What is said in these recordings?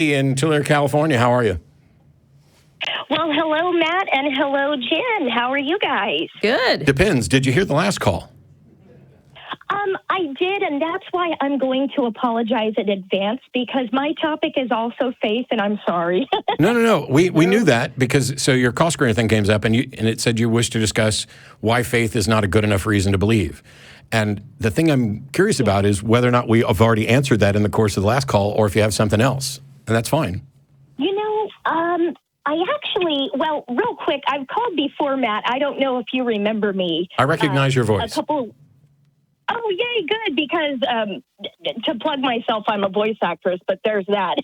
in Tulare, California. How are you? Well, hello, Matt, and hello, Jen. How are you guys? Good. Depends. Did you hear the last call? I did, and that's why I'm going to apologize in advance, because my topic is also faith, and I'm sorry. No. We knew that because your call screener thing came up, and it said you wish to discuss why faith is not a good enough reason to believe. And the thing I'm curious about is whether or not we have already answered that in the course of the last call, or if you have something else, and that's fine. I actually, real quick, I've called before, Matt. I don't know if you remember me. I recognize your voice. Oh, yay, good, because to plug myself, I'm a voice actress, but there's that.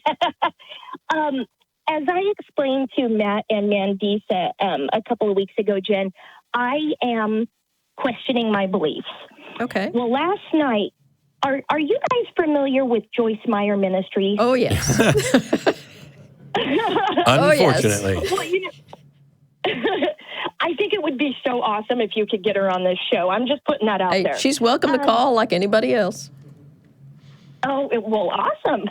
As I explained to Matt and Mandisa a couple of weeks ago, Jen, I am questioning my beliefs. Okay. Well, last night, are you guys familiar with Joyce Meyer Ministries? Oh, yes. Unfortunately. Well, I think it would be so awesome if you could get her on this show. I'm just putting that out there. She's welcome to call like anybody else. Oh, well, awesome.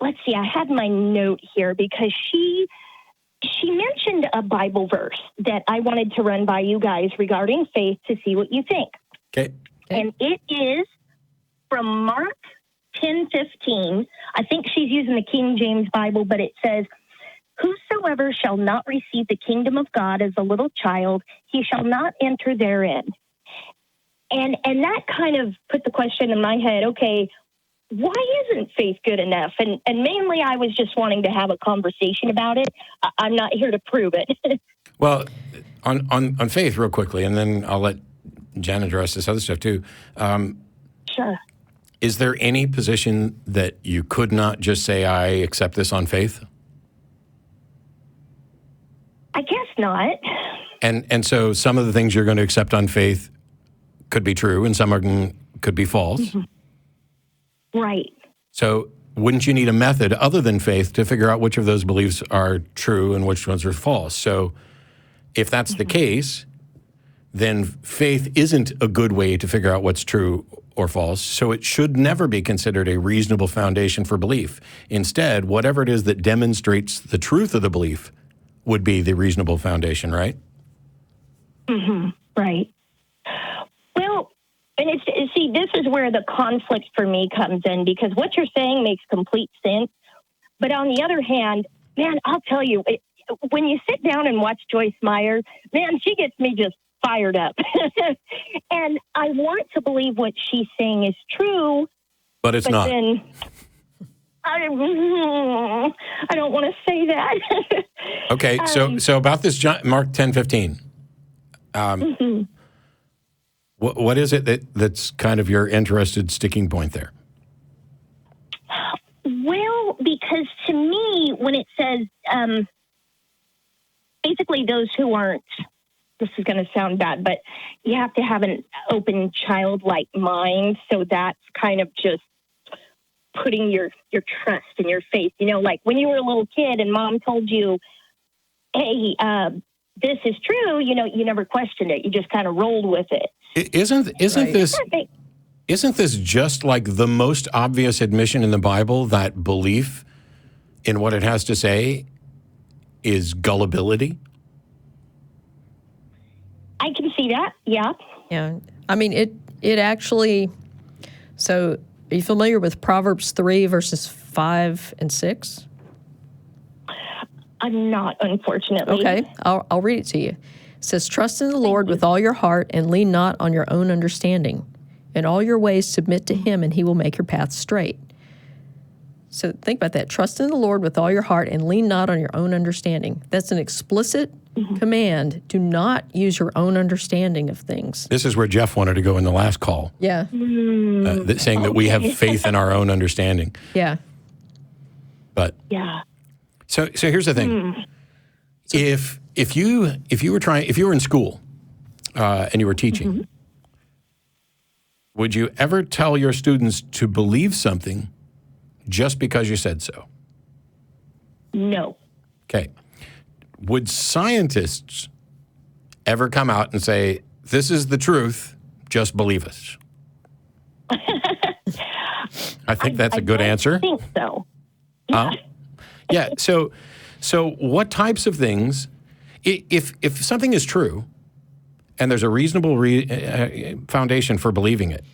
Let's see. I had my note here because she mentioned a Bible verse that I wanted to run by you guys regarding faith to see what you think. Okay. And it is from Mark 10:15. I think she's using the King James Bible, but it says, "Whosoever shall not receive the kingdom of God as a little child, he shall not enter therein." And that kind of put the question in my head, okay, why isn't faith good enough? And mainly I was just wanting to have a conversation about it. I'm not here to prove it. Well, on faith real quickly, and then I'll let Jen address this other stuff too. Sure. Is there any position that you could not just say, I accept this on faith? I guess not. And so some of the things you're going to accept on faith could be true, and some of them could be false. Mm-hmm. Right. So wouldn't you need a method other than faith to figure out which of those beliefs are true and which ones are false? So if that's the case, then faith isn't a good way to figure out what's true or false, so it should never be considered a reasonable foundation for belief. Instead, whatever it is that demonstrates the truth of the belief would be the reasonable foundation, right? Mm-hmm. Right. Well, and see, this is where the conflict for me comes in, because what you're saying makes complete sense. But on the other hand, man, I'll tell you, when you sit down and watch Joyce Meyer, man, she gets me just fired up. And I want to believe what she's saying is true. But it's not. Then I don't want to say that. Okay, so about this Mark 10:15. Mm-hmm. What is it that's kind of your interested sticking point there? Well, because to me, when it says basically those who aren't, this is going to sound bad, but you have to have an open childlike mind. So that's kind of just putting your trust and your faith. You know, like when you were a little kid and mom told you, hey, this is true, you know, you never questioned it. You just kind of rolled with it. Isn't this just like the most obvious admission in the Bible that belief in what it has to say is gullibility? I can see that, yeah. Yeah. I mean, it actually, so are you familiar with Proverbs 3 verses 5 and 6? I'm not, unfortunately. Okay, I'll read it to you. It says, "Trust in the Lord with all your heart and lean not on your own understanding. In all your ways submit to him and he will make your path straight." So think about that. Trust in the Lord with all your heart and lean not on your own understanding. That's an explicit command. Do not use your own understanding of things. This is where Jeff wanted to go in the last call. Yeah. Saying that we have faith in our own understanding. Yeah. But yeah. So here's the thing. If you were in school and you were teaching, would you ever tell your students to believe something just because you said so? No. Okay. Would scientists ever come out and say, this is the truth, just believe us? I think that's a good answer. I think so. Yeah. So what types of things, if something is true and there's a reasonable foundation for believing it,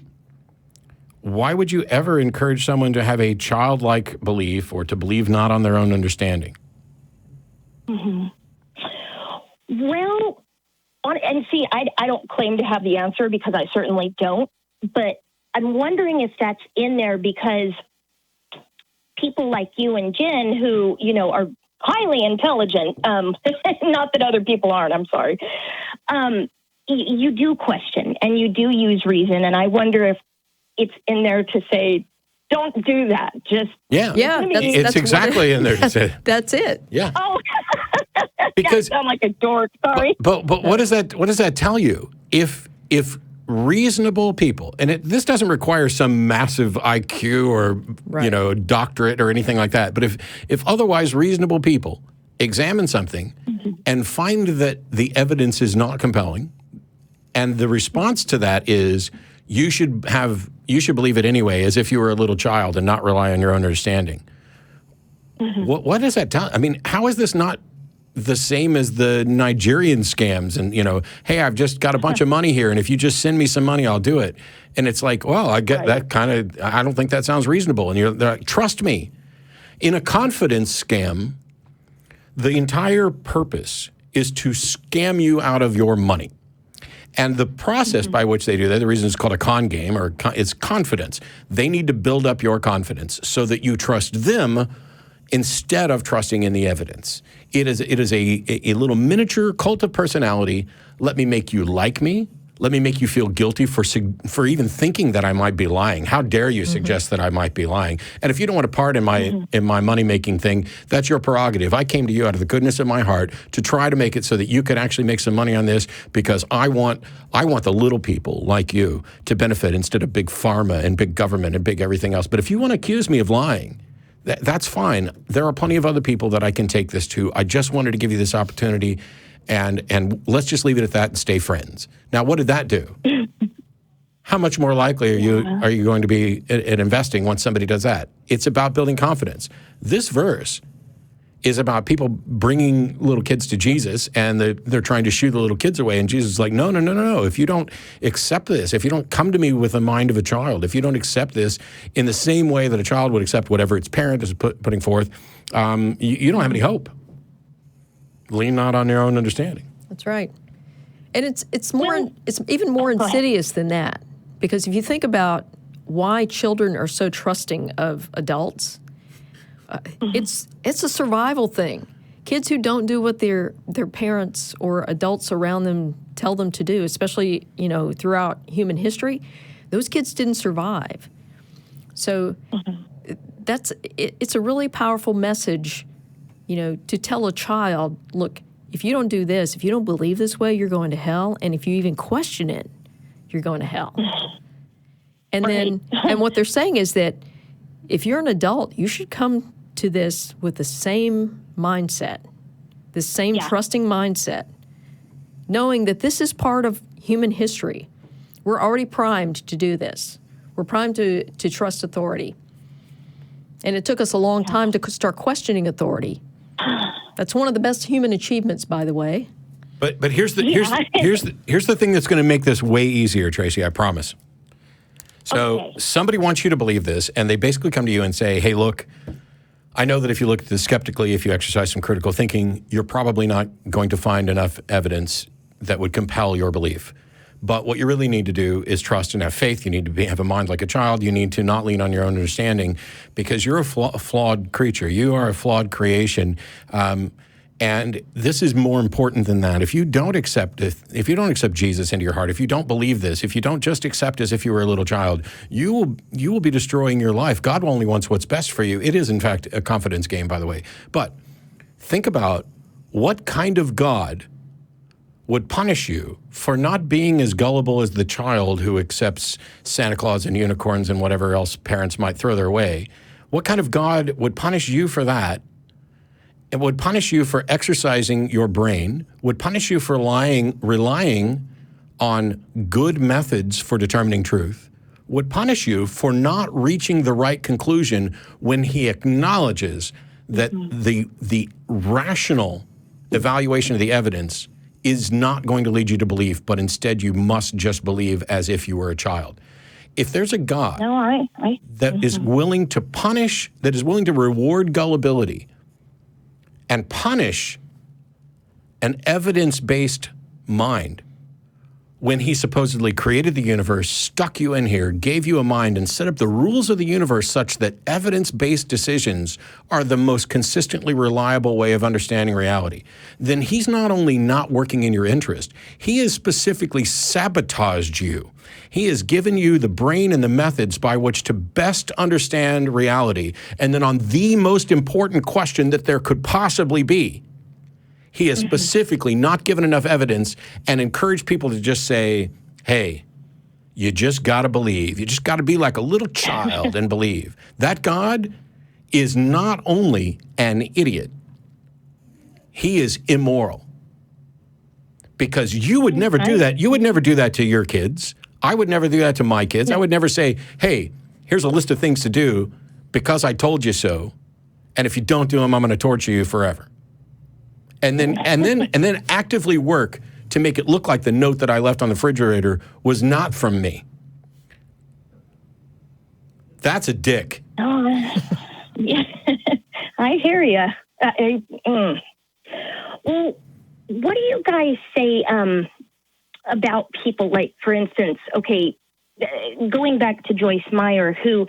why would you ever encourage someone to have a childlike belief or to believe not on their own understanding? Mm-hmm. Well, and see, I don't claim to have the answer because I certainly don't, but I'm wondering if that's in there because people like you and Jen who, are highly intelligent, not that other people aren't, I'm sorry, you do question and you do use reason, and I wonder if it's in there to say, don't do that. Just it's exactly in there to say. That's it. Yeah. Oh, because I sound like a dork. Sorry. But what does that tell you? If reasonable people, and this doesn't require some massive IQ or doctorate or anything like that, but if otherwise reasonable people examine something and find that the evidence is not compelling, and the response to that is you should believe it anyway, as if you were a little child and not rely on your own understanding. What does that tell? I mean, how is this not the same as the Nigerian scams? And, hey, I've just got a bunch of money here, and if you just send me some money, I'll do it. And it's like, well, I get that kind of, I don't think that sounds reasonable. And they're like, trust me. In a confidence scam, the entire purpose is to scam you out of your money. And the process by which they do that, the reason it's called a con game, it's confidence. They need to build up your confidence so that you trust them instead of trusting in the evidence. It is a little miniature cult of personality. Let me make you like me. Let me make you feel guilty for even thinking that I might be lying. How dare you suggest that I might be lying? And if you don't want to part in my money-making thing, that's your prerogative. I came to you out of the goodness of my heart to try to make it so that you could actually make some money on this because I want the little people like you to benefit instead of big pharma and big government and big everything else. But if you want to accuse me of lying, that's fine. There are plenty of other people that I can take this to. I just wanted to give you this opportunity. And let's just leave it at that and stay friends. Now, what did that do? How much more likely are you going to be at investing once somebody does that? It's about building confidence. This verse is about people bringing little kids to Jesus, and they're trying to shoo the little kids away. And Jesus is like, no. If you don't accept this, if you don't come to me with the mind of a child, if you don't accept this in the same way that a child would accept whatever its parent is putting forth, you don't have any hope. Lean not on your own understanding. That's right. And it's even more insidious than that, because if you think about why children are so trusting of adults, it's a survival thing. Kids who don't do what their parents or adults around them tell them to do, especially throughout human history, those kids didn't survive. So it's a really powerful message. To tell a child, look, if you don't do this, if you don't believe this way, you're going to hell. And if you even question it, you're going to hell. And and what they're saying is that if you're an adult, you should come to this with the same mindset, the same trusting mindset, knowing that this is part of human history. We're already primed to do this. We're primed to trust authority. And it took us a long time to start questioning authority. That's one of the best human achievements, by the way. But here's the thing that's going to make this way easier, Traci, I promise. So somebody wants you to believe this, and they basically come to you and say, hey, look, I know that if you look at this skeptically, if you exercise some critical thinking, you're probably not going to find enough evidence that would compel your belief. But what you really need to do is trust and have faith. You need to have a mind like a child. You need to not lean on your own understanding because you're a flawed creature. You are a flawed creation. And this is more important than that. If you don't accept Jesus into your heart, if you don't believe this, if you don't just accept as if you were a little child, you will be destroying your life. God only wants what's best for you. It is, in fact, a confidence game, by the way. But think about what kind of God would punish you for not being as gullible as the child who accepts Santa Claus and unicorns and whatever else parents might throw their way. What kind of God would punish you for that? It would punish you for exercising your brain, would punish you for relying on good methods for determining truth, would punish you for not reaching the right conclusion when he acknowledges that the rational evaluation of the evidence is not going to lead you to belief, but instead you must just believe as if you were a child. If there's a God that is willing to punish, that is willing to reward gullibility and punish an evidence-based mind, when he supposedly created the universe, stuck you in here, gave you a mind, and set up the rules of the universe such that evidence-based decisions are the most consistently reliable way of understanding reality, then he's not only not working in your interest, he has specifically sabotaged you. He has given you the brain and the methods by which to best understand reality, and then on the most important question that there could possibly be, he has specifically not given enough evidence and encouraged people to just say, hey, you just got to believe. You just got to be like a little child and believe. That God is not only an idiot, he is immoral. Because you would never do that. You would never do that to your kids. I would never do that to my kids. I would never say, hey, here's a list of things to do because I told you so. And if you don't do them, I'm going to torture you forever. And then actively work to make it look like the note that I left on the refrigerator was not from me. That's a dick. Oh, yeah, I hear you. Well, what do you guys say about people like, for instance, going back to Joyce Meyer, who,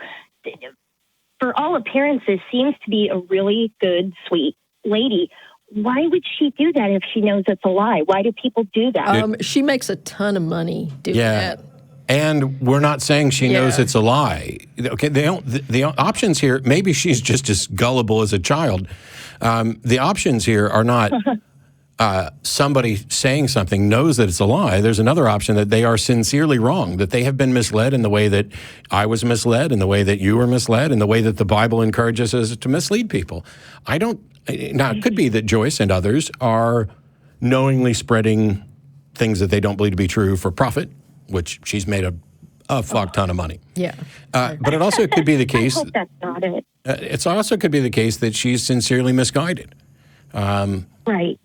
for all appearances, seems to be a really good, sweet lady. Why would she do that if she knows it's a lie? Why do people do that? She makes a ton of money doing that. And we're not saying she knows it's a lie. Okay, the options here, maybe she's just as gullible as a child. The options here are not somebody saying something knows that it's a lie. There's another option that they are sincerely wrong, that they have been misled in the way that I was misled, in the way that you were misled, in the way that the Bible encourages us to mislead people. Now, it could be that Joyce and others are knowingly spreading things that they don't believe to be true for profit, which she's made a fuck ton of money. Yeah. But it also could be the case. I hope that's not it. It also could be the case that she's sincerely misguided. Right.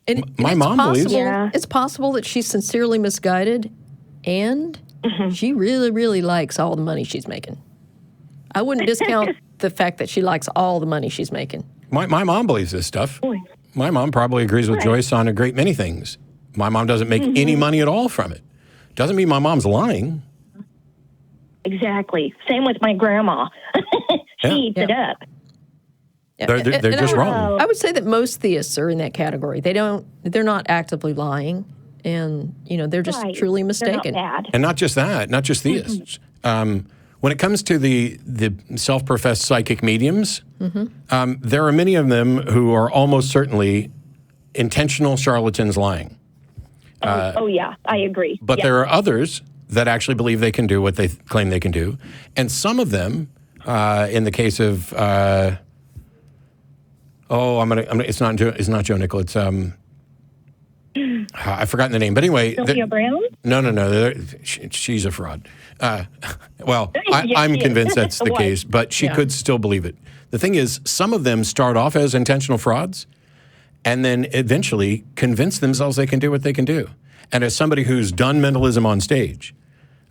And my mom believes. Yeah. It's possible that she's sincerely misguided and she really, really likes all the money she's making. I wouldn't discount the fact that she likes all the money she's making. My mom believes this stuff. My mom probably agrees with Joyce on a great many things. My mom doesn't make any money at all from it. Doesn't mean my mom's lying. Exactly. Same with my grandma. She eats it up. They're just wrong. I would say that most theists are in that category. They're not actively lying, and they're just truly mistaken. They're not bad. And not just that, not just theists. When it comes to the self-professed psychic mediums, there are many of them who are almost certainly intentional charlatans lying. Yeah, I agree. But there are others that actually believe they can do what they claim they can do, and some of them, in the case of, it's not Joe Nickel. It's I've forgotten the name, but anyway. Sylvia Brown? No. She's a fraud. I'm convinced that's the case, but she could still believe it. The thing is, some of them start off as intentional frauds and then eventually convince themselves they can do what they can do. And as somebody who's done mentalism on stage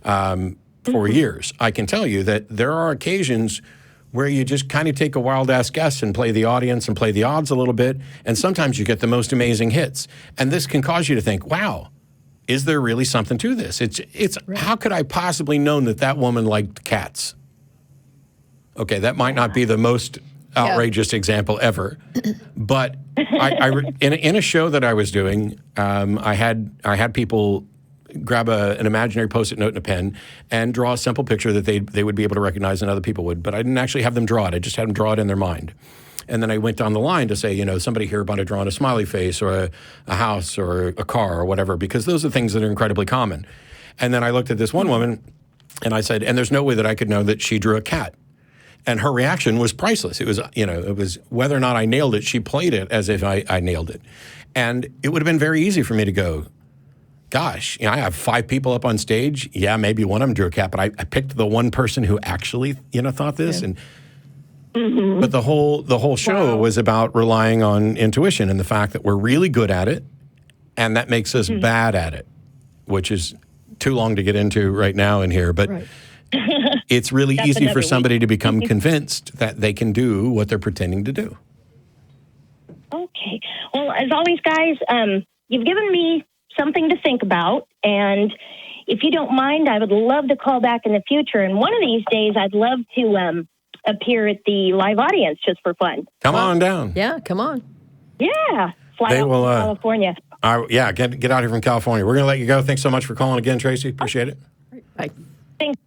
for years, I can tell you that there are occasions where you just kind of take a wild-ass guess and play the audience and play the odds a little bit, and sometimes you get the most amazing hits. And this can cause you to think, wow, is there really something to this? It's how could I possibly known that woman liked cats? Okay, that might not be the most outrageous example ever, but in a show that I was doing, I had people grab an imaginary Post-it note and a pen and draw a simple picture that they would be able to recognize and other people would, but I didn't actually have them draw it. I just had them draw it in their mind. And then I went down the line to say, somebody here might have drawn a smiley face or a house or a car or whatever, because those are things that are incredibly common. And then I looked at this one woman and I said, and there's no way that I could know that she drew a cat. And her reaction was priceless. It was, it was whether or not I nailed it, she played it as if I nailed it. And it would have been very easy for me to go, gosh, I have 5 people up on stage. Yeah, maybe one of them drew a cat, but I picked the one person who actually, thought this. And but the whole show was about relying on intuition and the fact that we're really good at it, and that makes us bad at it, which is too long to get into right now in here. But it's really easy for somebody to become convinced that they can do what they're pretending to do. Okay. Well, as always, guys, you've given me something to think about, and if you don't mind, I would love to call back in the future. And one of these days, I'd love to appear at the live audience just for fun. Come on down. Yeah, come on. Yeah, fly out to California. Get out here from California. We're going to let you go. Thanks so much for calling again, Traci. Appreciate it. Bye. Thanks.